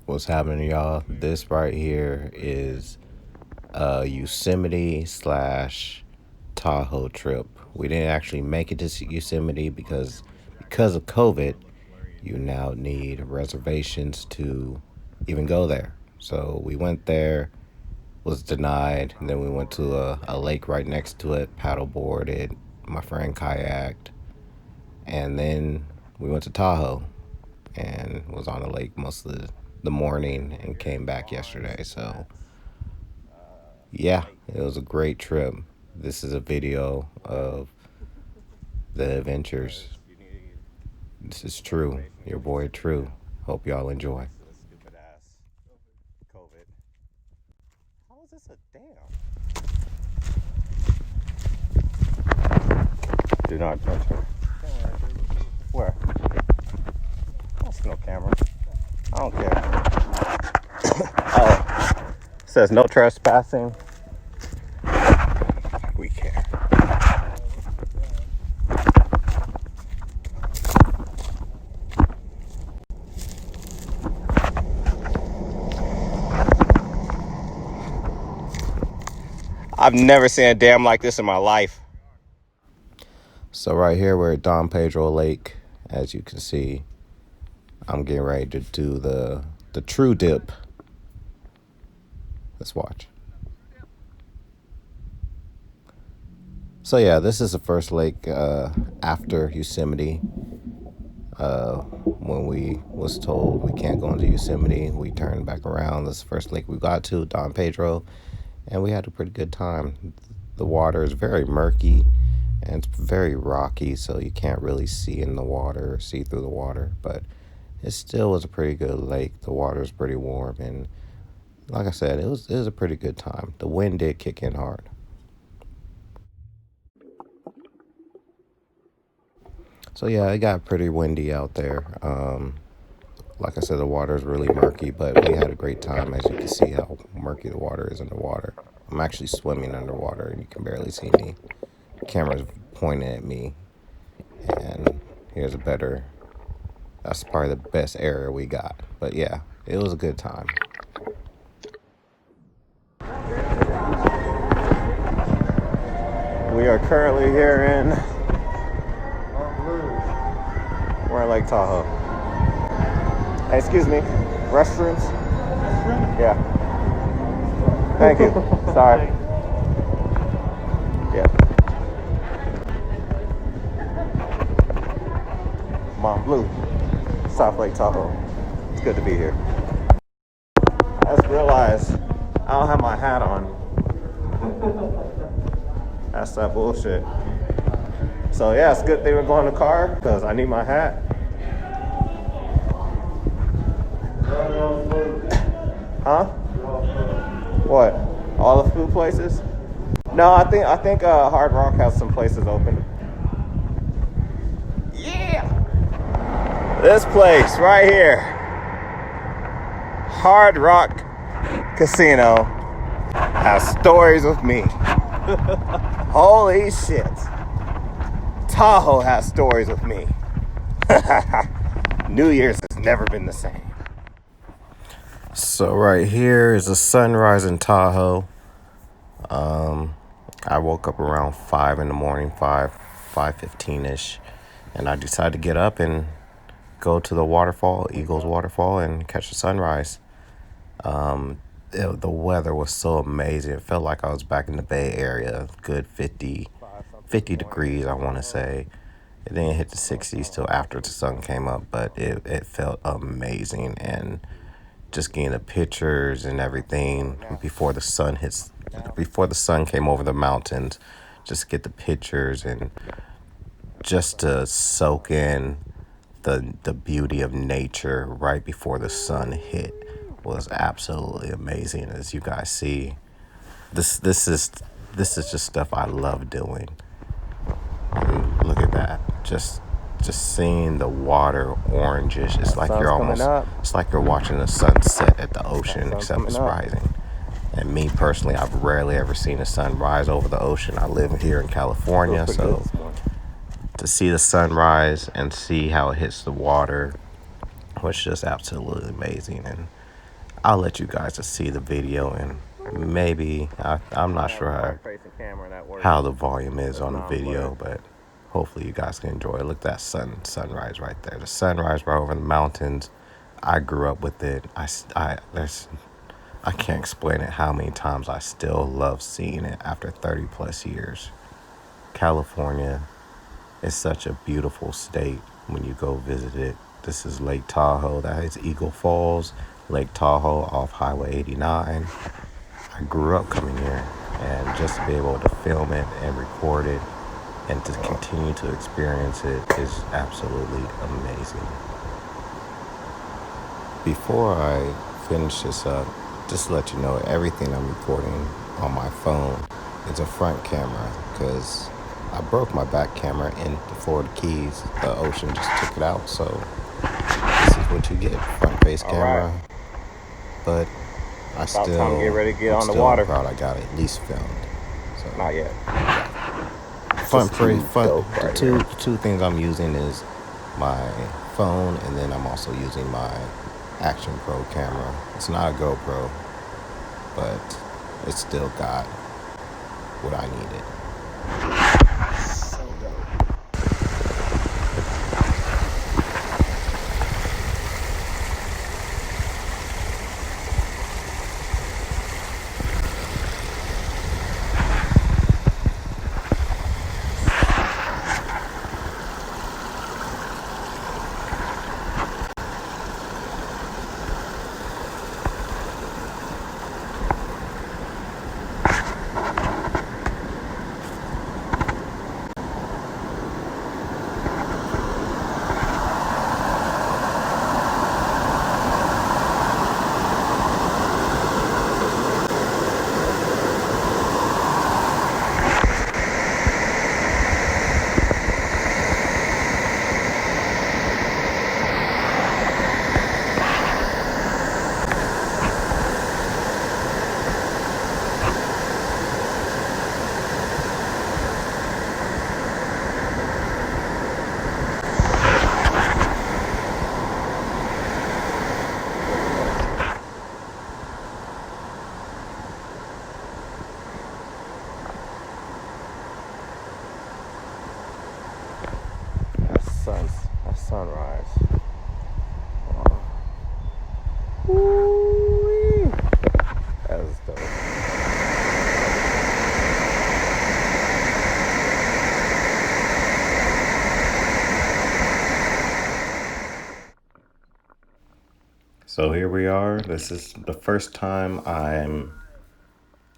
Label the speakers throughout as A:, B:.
A: What's happening, y'all? This right here is a Yosemite slash Tahoe trip. We didn't actually make it to Yosemite because of COVID. You now need reservations to even go there. So we went there, was denied, and then we went to a lake right next to it, paddleboarded. My friend kayaked, and then we went to Tahoe and was on the lake most of the morning and came back yesterday. So yeah, it was a great trip. This is a video of the adventures. This is True, your boy True. Hope y'all enjoy. Stupid ass COVID. How is this a damn? Do not touch her. Where? That's no camera. I don't care. Oh, it says no trespassing. We care. I've never seen a dam like this in my life. So right here we're at Don Pedro Lake. As you can see, I'm getting ready to do the true dip. Let's watch. So yeah, this is the first lake after Yosemite. When we was told we can't go into Yosemite, we turned back around. This is the first lake we got to, Don Pedro, and we had a pretty good time. The water is very murky and it's very rocky, so you can't really see in the water or see through the water, but it still was a pretty good lake. The water is pretty warm, and like I said, it was a pretty good time. The wind did kick in hard. So yeah, it got pretty windy out there. Like I said, the water is really murky, but we had a great time. As you can see how murky the water is underwater. I'm actually swimming underwater, and you can barely see me. The camera's pointing at me, and here's a better. That's probably the best area we got. But yeah, it was a good time. We are currently here in. We're in Lake Tahoe. Hey, excuse me. Restrooms? Yeah. Thank you. Sorry. Yeah. Mont Bleu, South Lake Tahoe. It's good to be here. I just realized I don't have my hat on. That's that bullshit. So yeah, it's a good thing we're going in the car because I need my hat. Huh? What? All the food places? No, I think Hard Rock has some places open. Yeah. This place right here, Hard Rock Casino, has stories with me. Holy shit. Tahoe has stories with me. New Year's has never been the same. So right here is the sunrise in Tahoe. I woke up around 5 in the morning, 5:15ish, and I decided to get up and go to the waterfall, Eagles Waterfall, and catch the sunrise. The weather was so amazing. It felt like I was back in the Bay Area. Good 50 degrees, I want to say. It didn't hit the 60s till after the sun came up, but it felt amazing. And just getting the pictures and everything before the sun came over the mountains, just get the pictures and just to soak in the beauty of nature right before the sun hit was absolutely amazing. As you guys see, this is just stuff I love doing. And look at that, just seeing the water orangish. It's like it's like you're watching the sunset at the ocean, except it's rising. And me personally, I've rarely ever seen the sun rise over the ocean. I live here in California, so to see the sunrise and see how it hits the water was just absolutely amazing. And I'll let you guys just see the video, and maybe I'm not sure how the volume is on the video, but hopefully you guys can enjoy it. Look at that sunrise right there. The sunrise right over the mountains. I grew up with it. I can't explain it how many times I still love seeing it after 30 plus years. California is such a beautiful state when you go visit it. This is Lake Tahoe. That is Eagle Falls, Lake Tahoe off Highway 89. I grew up coming here, and just to be able to film it and record it and to continue to experience it is absolutely amazing. Before I finish this up, just to let you know, everything I'm recording on my phone is a front camera because I broke my back camera in the Florida Keys. The ocean just took it out, so this is what you get, front face camera. Right. But I'm still proud I got it at least filmed. So, not yet. The two things I'm using is my phone, and then I'm also using my Action Pro camera. It's not a GoPro, but it's still got what I needed. Sunrise. Woo-wee. That was dope. So here we are. This is the first time I'm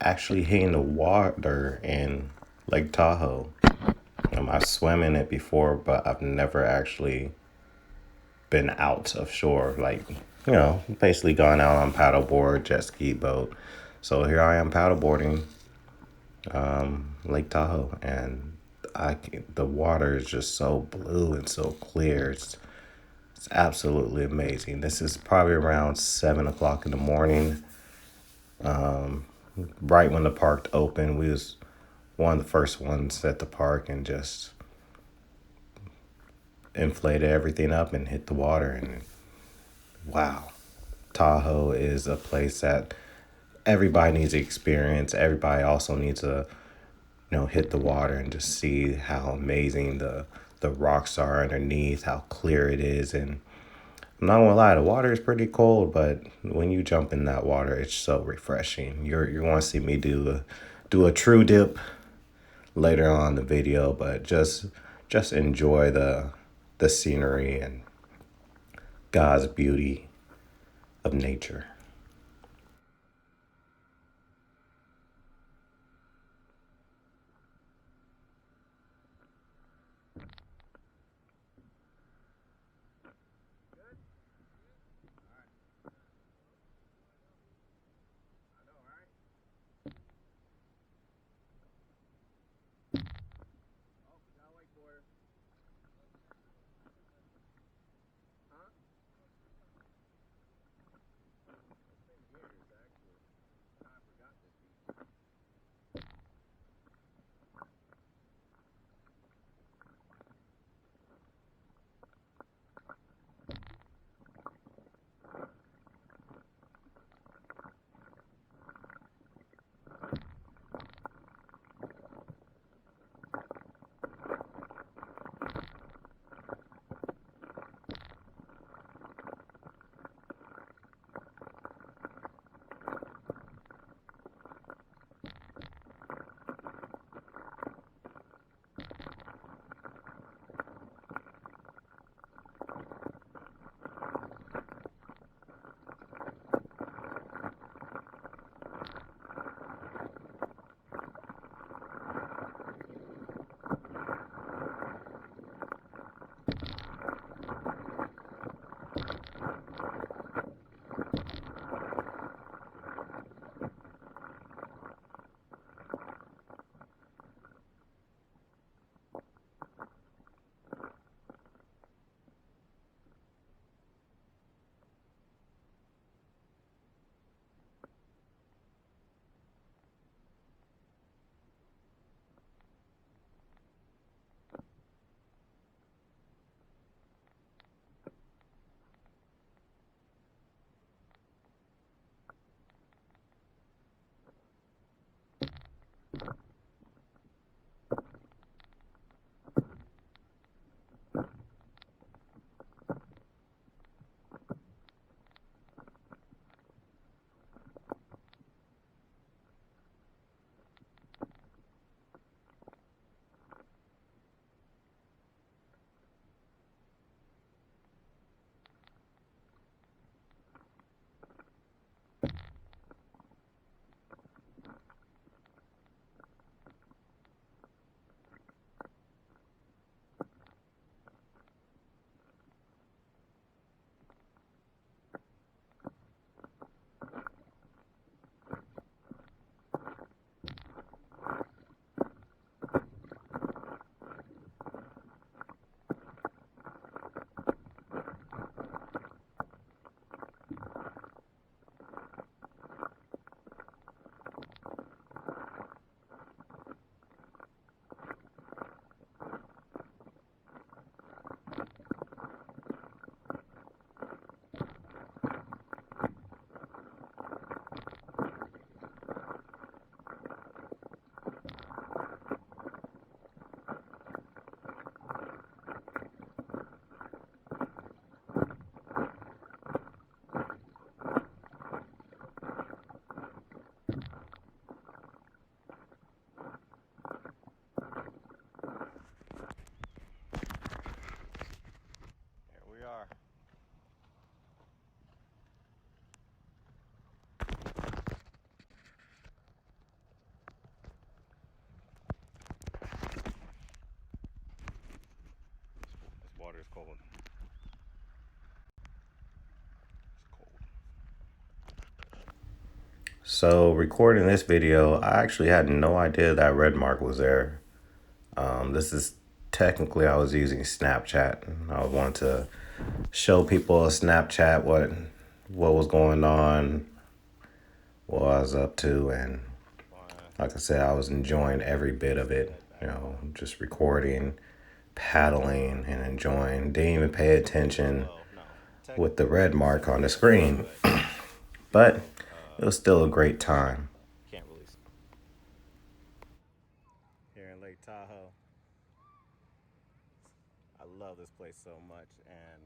A: actually hitting the water in Lake Tahoe. I've swam in it before, but I've never actually been out of shore, like, basically gone out on paddleboard, jet ski, boat. So here I am paddleboarding Lake Tahoe, and the water is just so blue and so clear. It's absolutely amazing. This is probably around 7 o'clock in the morning, right when the park opened. We was one of the first ones at the park, and just inflated everything up and hit the water. And wow, Tahoe is a place that everybody needs to experience. Everybody also needs to hit the water and just see how amazing the rocks are underneath, how clear it is. And I'm not gonna lie, the water is pretty cold, but when you jump in that water, it's so refreshing. You're gonna see me do a true dip later on in the video, but just enjoy the scenery and God's beauty of nature. We are. This water is cold. It's cold. So recording this video, I actually had no idea that red mark was there. This is technically I was using Snapchat. I wanted to show people on Snapchat what was going on, what I was up to, and like I said, I was enjoying every bit of it. You know, just recording, paddling, and enjoying. Didn't even pay attention with the red mark on the screen, but it was still a great time. Here in Lake Tahoe, I love this place so much, and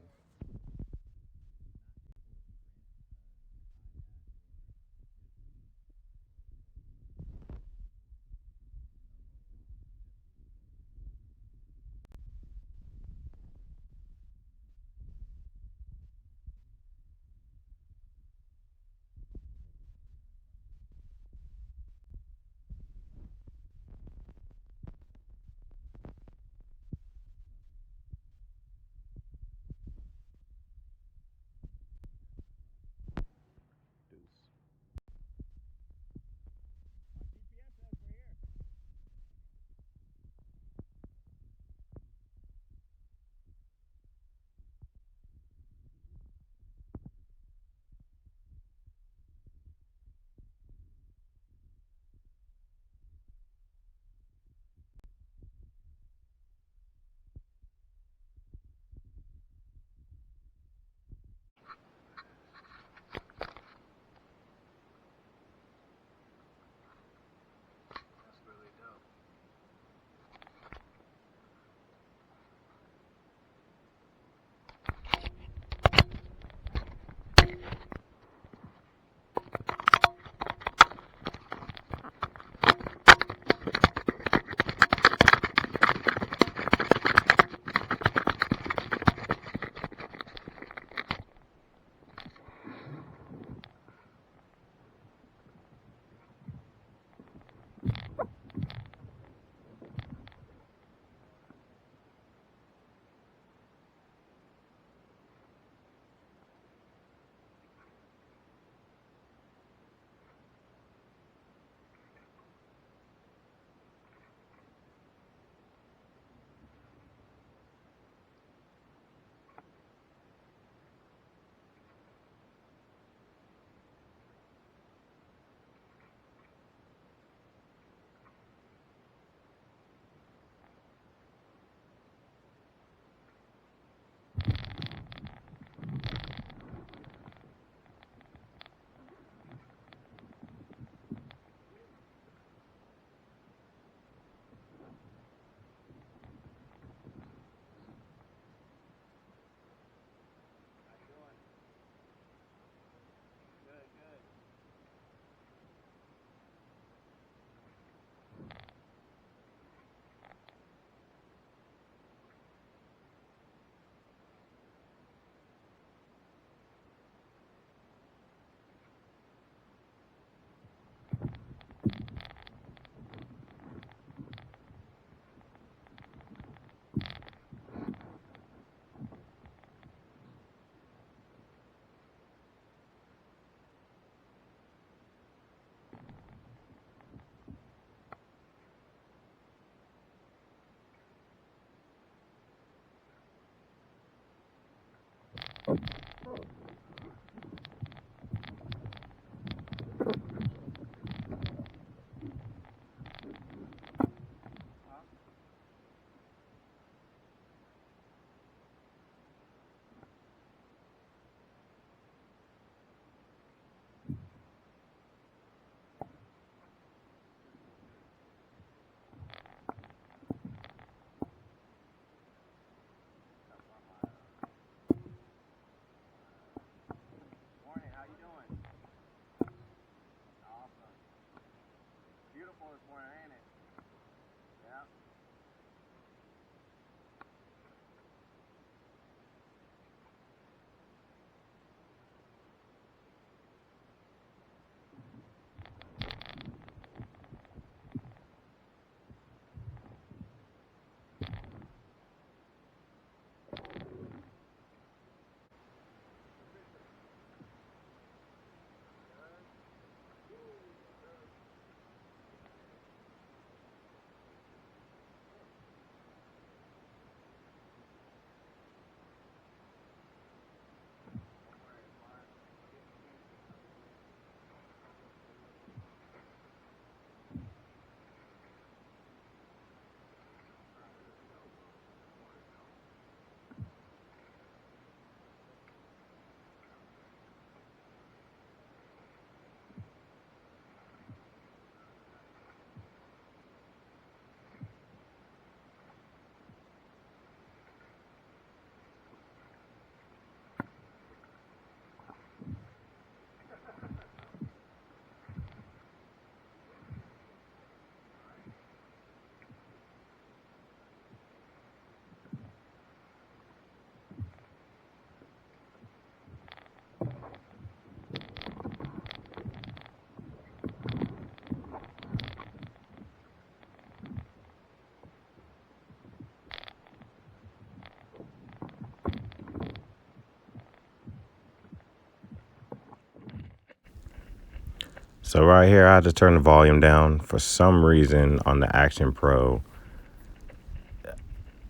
A: So right here, I had to turn the volume down. For some reason on the Action Pro,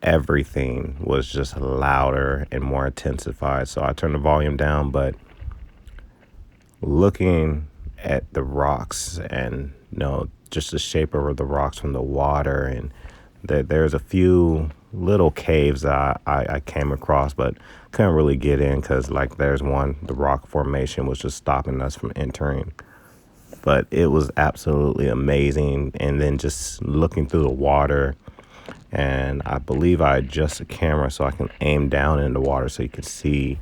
A: everything was just louder and more intensified. So I turned the volume down, but looking at the rocks and, just the shape of the rocks from the water, and there's a few little caves that I came across, but couldn't really get in because, like, there's one, the rock formation was just stopping us from entering. But it was absolutely amazing. And then just looking through the water, and I believe I adjust the camera so I can aim down in the water so you can see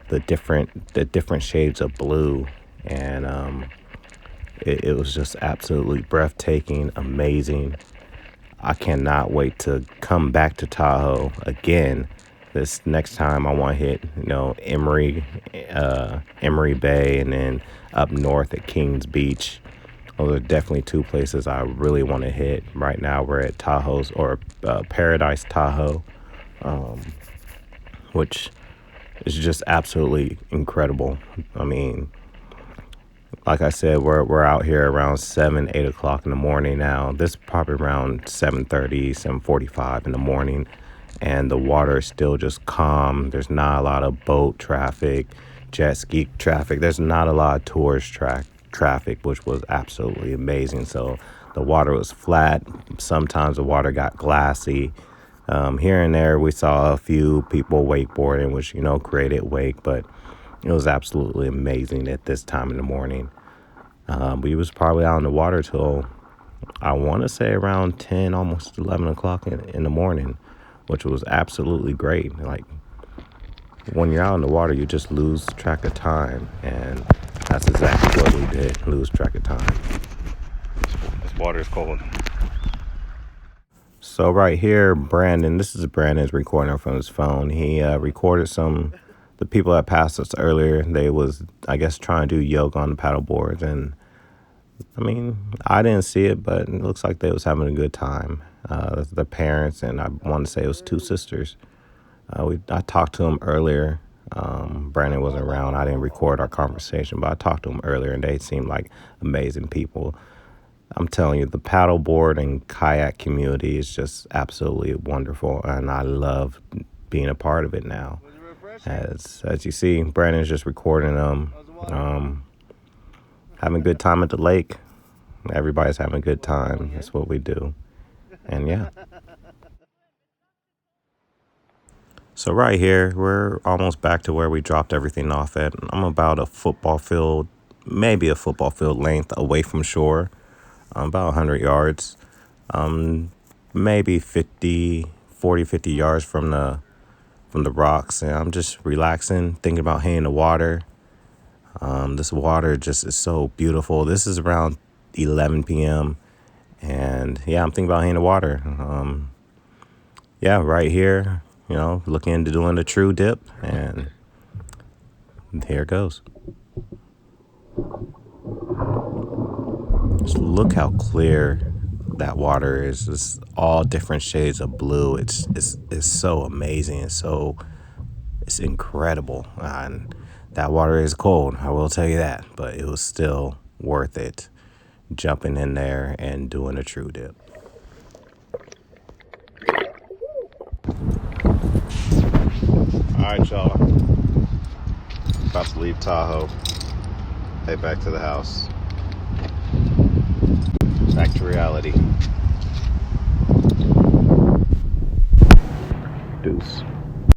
A: the different shades of blue. And it was just absolutely breathtaking, amazing. I cannot wait to come back to Tahoe again. This next time I want to hit, Emery Bay, and then up north at Kings Beach. Those are definitely two places I really want to hit. Right now we're at Tahoe's, or Paradise Tahoe, which is just absolutely incredible. I mean, like I said, we're out here around 8 o'clock in the morning now. This is probably around 7:30, 7:45 in the morning, and the water is still just calm. There's not a lot of boat traffic, jet ski traffic. There's not a lot of tourist traffic, which was absolutely amazing. So the water was flat. Sometimes the water got glassy. Here and there, we saw a few people wakeboarding, which, created wake, but it was absolutely amazing at this time in the morning. We was probably out in the water till, I want to say, around 10, almost 11 o'clock in the morning, which was absolutely great. Like, when you're out in the water, you just lose track of time, and that's exactly what we did, lose track of time. This water is cold. So right here, this is Brandon's recording from his phone. He recorded the people that passed us earlier. They was, I guess, trying to do yoga on the paddle boards, and I mean, I didn't see it, but it looks like they was having a good time. The parents, and I want to say it was two sisters. I talked to them earlier. Brandon wasn't around. I didn't record our conversation, but I talked to them earlier, and they seemed like amazing people. I'm telling you, the paddleboard and kayak community is just absolutely wonderful, and I love being a part of it now. As you see, Brandon's just recording them, having a good time at the lake. Everybody's having a good time. That's what we do. And yeah. So right here, we're almost back to where we dropped everything off at. I'm about a football field, maybe a football field length away from shore, about 100 yards, maybe 50 yards from the rocks. And I'm just relaxing, thinking about hitting the water. This water just is so beautiful. This is around 11 p.m. And yeah, I'm thinking about hitting the water. Yeah, right here, looking into doing the thru dip, and here it goes. Just look how clear that water is. It's all different shades of blue. It's so amazing. It's incredible. And that water is cold, I will tell you that, but it was still worth it jumping in there and doing a thru dip. All right, y'all. About to leave Tahoe. Head back to the house. Back to reality. Deuce.